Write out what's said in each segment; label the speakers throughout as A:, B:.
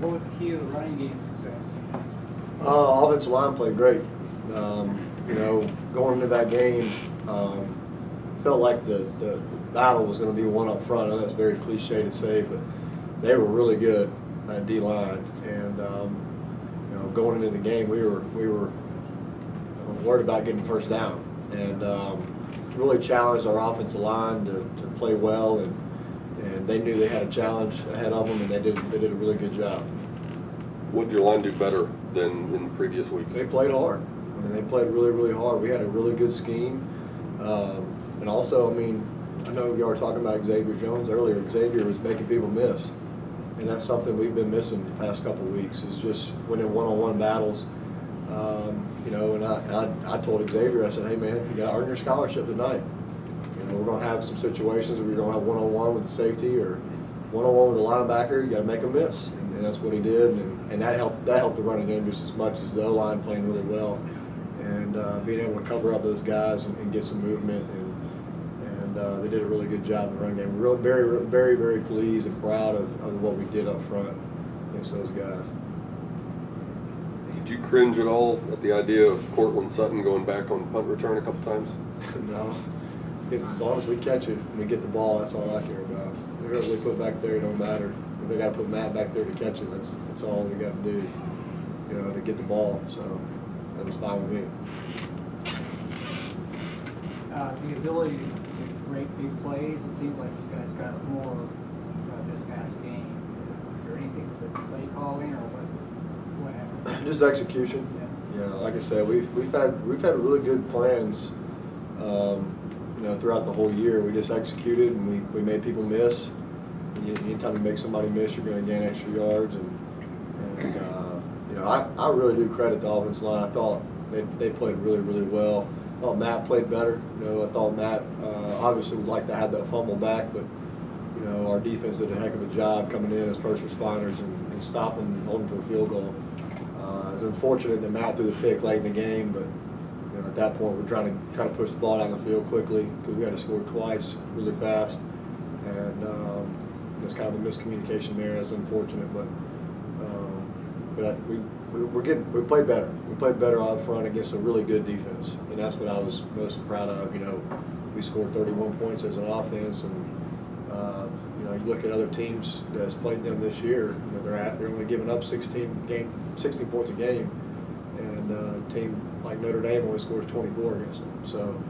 A: What was the key to the running game success?
B: Offensive line played great. You know, going into that game, felt like the battle was going to be one up front. I know that's very cliche to say, but they were really good at D-line. And you know, going into the game, we were worried about getting first down, and really challenged our offensive line to play well, and they knew they had a challenge ahead of them, and they did a really good job.
C: What did your line do better than in previous weeks?
B: They played hard. I mean, they played really, really hard. We had a really good scheme, and also, I mean, I know you were talking about Xavier Jones earlier. Xavier was making people miss, and that's something we've been missing the past couple of weeks. Is just winning one-on-one battles. You know, and I told Xavier, I said, hey man, you got to earn your scholarship tonight. You know, we're going to have some situations where you're going to have one-on-one with the safety or one-on-one with the linebacker. You got to make them miss, and that's what he did, and that helped the running game just as much as the O-line playing really well, and being able to cover up those guys and get some movement, and they did a really good job in the run game. We're really very, very pleased and proud of what we did up front against those guys.
C: Did you cringe at all at the idea of Cortland Sutton going back on punt return a couple times?
B: No, because as long as we catch it and we get the ball, that's all I care about. Whoever they put back there, it don't matter. If they got to put Matt back there to catch it, that's all we got to do, you know, to get the ball. So that was fine with me.
A: The ability to break big plays, it seems like you guys got more this past game. Was there anything, was it play calling or what happened?
B: Just execution. Yeah, like I said, we've had really good plans. You know, throughout the whole year, we just executed and we made people miss. Anytime you make somebody miss, you're going to gain extra yards. And you know, I really do credit the offensive line. I thought they played really, really well. I thought Matt played better. You know, I thought Matt obviously would like to have that fumble back, but you know, our defense did a heck of a job coming in as first responders and stopping and holding to a field goal. It's unfortunate that Matt threw the pick late in the game, but you know, at that point we're trying to push the ball down the field quickly because we had to score twice really fast, and there's kind of a miscommunication there. That's unfortunate, but we played better. We played better out front against a really good defense, and that's what I was most proud of. You know, we scored 31 points as an offense, and you know, you look at other teams that's played them this year. You know, they're only giving up 16 points a game, and a team like Notre Dame only scores 24 against them. So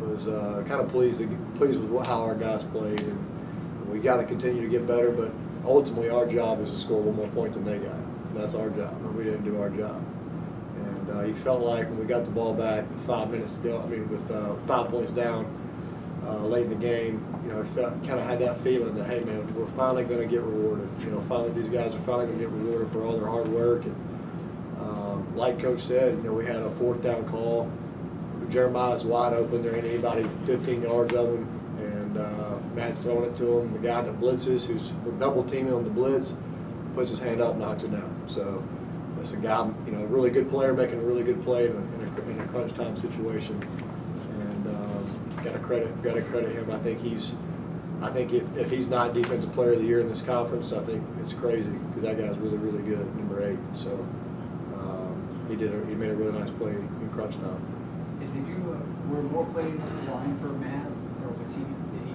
B: I was kind of pleased with how our guys played, and we got to continue to get better. But ultimately, our job is to score one more point than they got. That's our job, and we didn't do our job. And he felt like when we got the ball back with 5 minutes to go, with 5 points down late in the game, you know, kind of had that feeling that, hey man, we're finally going to get rewarded. You know, finally these guys are finally going to get rewarded for all their hard work. And like Coach said, you know, we had a 4th down call. Jeremiah's wide open. There ain't anybody 15 yards of him, and Matt's throwing it to him. The guy that blitzes, we're double teaming on the blitz, puts his hand up, knocks it down. So it's a guy, you know, a really good player making a really good play in a crunch time situation, and got to credit him. I think if he's not Defensive Player of the Year in this conference, I think it's crazy because that guy's really, really good, number 8. So he made a really nice play in crunch time.
A: Were more plays designed for Matt, or did he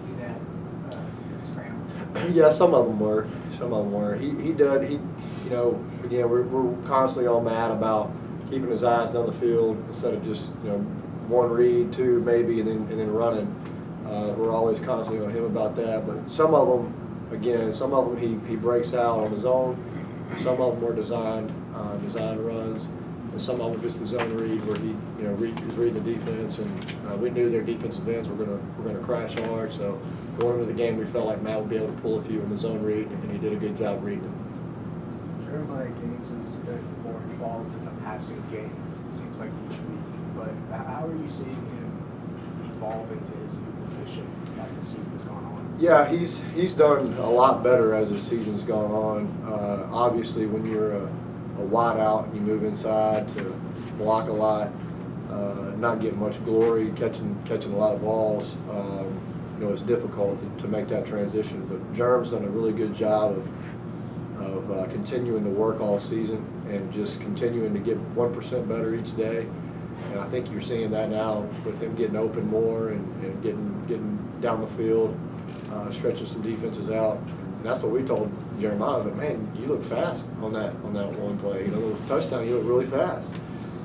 A: do that scramble?
B: Yeah, some of them were. He did. You know, again, we're constantly on Matt about keeping his eyes down the field instead of just, you know, 1 read, 2 maybe, and then running. We're always constantly on him about that. But some of them, he breaks out on his own. Some of them were designed runs, and some of them just the zone read where he, you know, is reading the defense, and we knew their defensive ends were gonna crash hard. So going into the game, we felt like Matt would be able to pull a few in the zone read, and he did a good job reading it.
D: Jeremiah Gaines has been more involved in the passing game, it seems like each week. But how are you seeing him evolve into his new position as the season's gone on?
B: Yeah, he's done a lot better as the season's gone on. Obviously, when you're a wide out and you move inside to block a lot, not getting much glory, catching a lot of balls, you know, it's difficult to make that transition. But Jerm's done a really good job of continuing to work all season and just continuing to get 1% better each day. And I think you're seeing that now with him getting open more and getting down the field, stretching some defenses out. And that's what we told Jeremiah. I was like, man, you look fast on that one play. You know, the touchdown, you look really fast.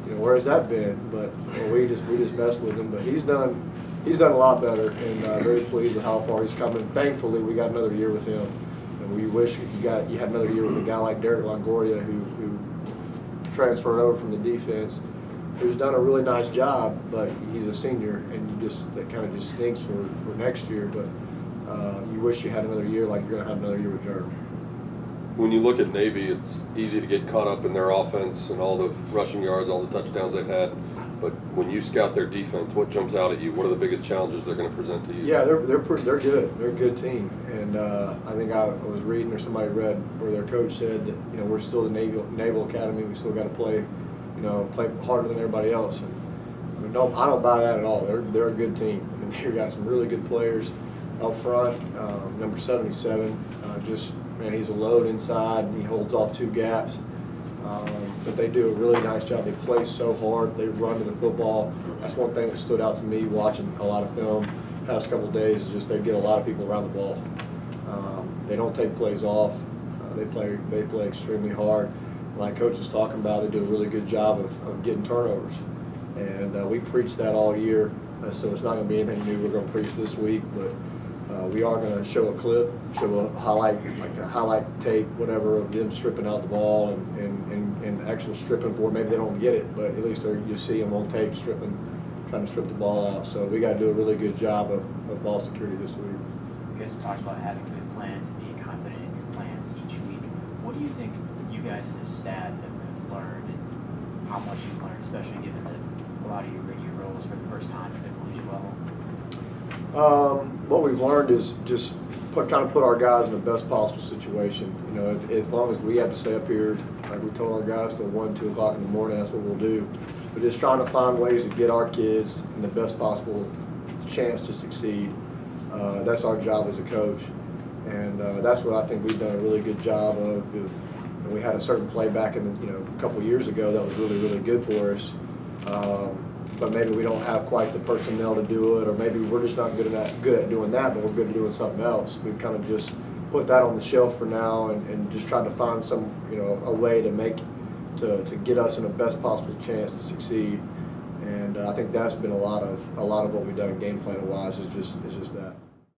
B: You know, where has that been? But we just messed with him. But he's done a lot better, and very pleased with how far he's coming. Thankfully, we got another year with him, and we wish you had another year with a guy like Derek Longoria, who transferred over from the defense, who's done a really nice job. But he's a senior, and that kind of just stinks for next year. But you wish you had another year like you're going to have another year with Jeremy.
C: When you look at Navy, it's easy to get caught up in their offense and all the rushing yards, all the touchdowns they've had. But when you scout their defense, what jumps out at you? What are the biggest challenges they're going to present to you?
B: Yeah, they're good. They're a good team, and I think I was reading or somebody read where their coach said that, you know, we're still the Naval Academy. We still got to play harder than everybody else. And I mean, I don't buy that at all. They're a good team. I mean, they've got some really good players up front. Number 77, man, he's a load inside, and he holds off 2 gaps. But they do a really nice job. They play so hard. They run to the football. That's one thing that stood out to me watching a lot of film the past couple of days, is just they get a lot of people around the ball. They don't take plays off. They play extremely hard. Like Coach was talking about, they do a really good job of getting turnovers. And we preach that all year, so it's not going to be anything new we're going to preach this week. But we are going to show a clip, show a highlight tape, whatever, of them stripping out the ball and actual stripping for it. Maybe they don't get it, but at least you see them on tape trying to strip the ball out. So we got to do a really good job of ball security this week.
E: You guys have talked about having good plans and being confident in your plans each week. What do you think you guys as a staff have learned, and how much you've learned, especially given that a lot of your roles for the first time at the collegiate level?
B: What we've learned is just trying to put our guys in the best possible situation. You know, as long as we have to stay up here, like we told our guys, till 1, 2 o'clock in the morning, that's what we'll do. But just trying to find ways to get our kids in the best possible chance to succeed. That's our job as a coach, and that's what I think we've done a really good job of. And we had a certain play back in a couple years ago that was really, really good for us. But maybe we don't have quite the personnel to do it, or maybe we're just not good at doing that, but we're good at doing something else. We've kind of just put that on the shelf for now, and just tried to find a way to get us in the best possible chance to succeed. And I think that's been a lot of what we've done game plan wise is just that.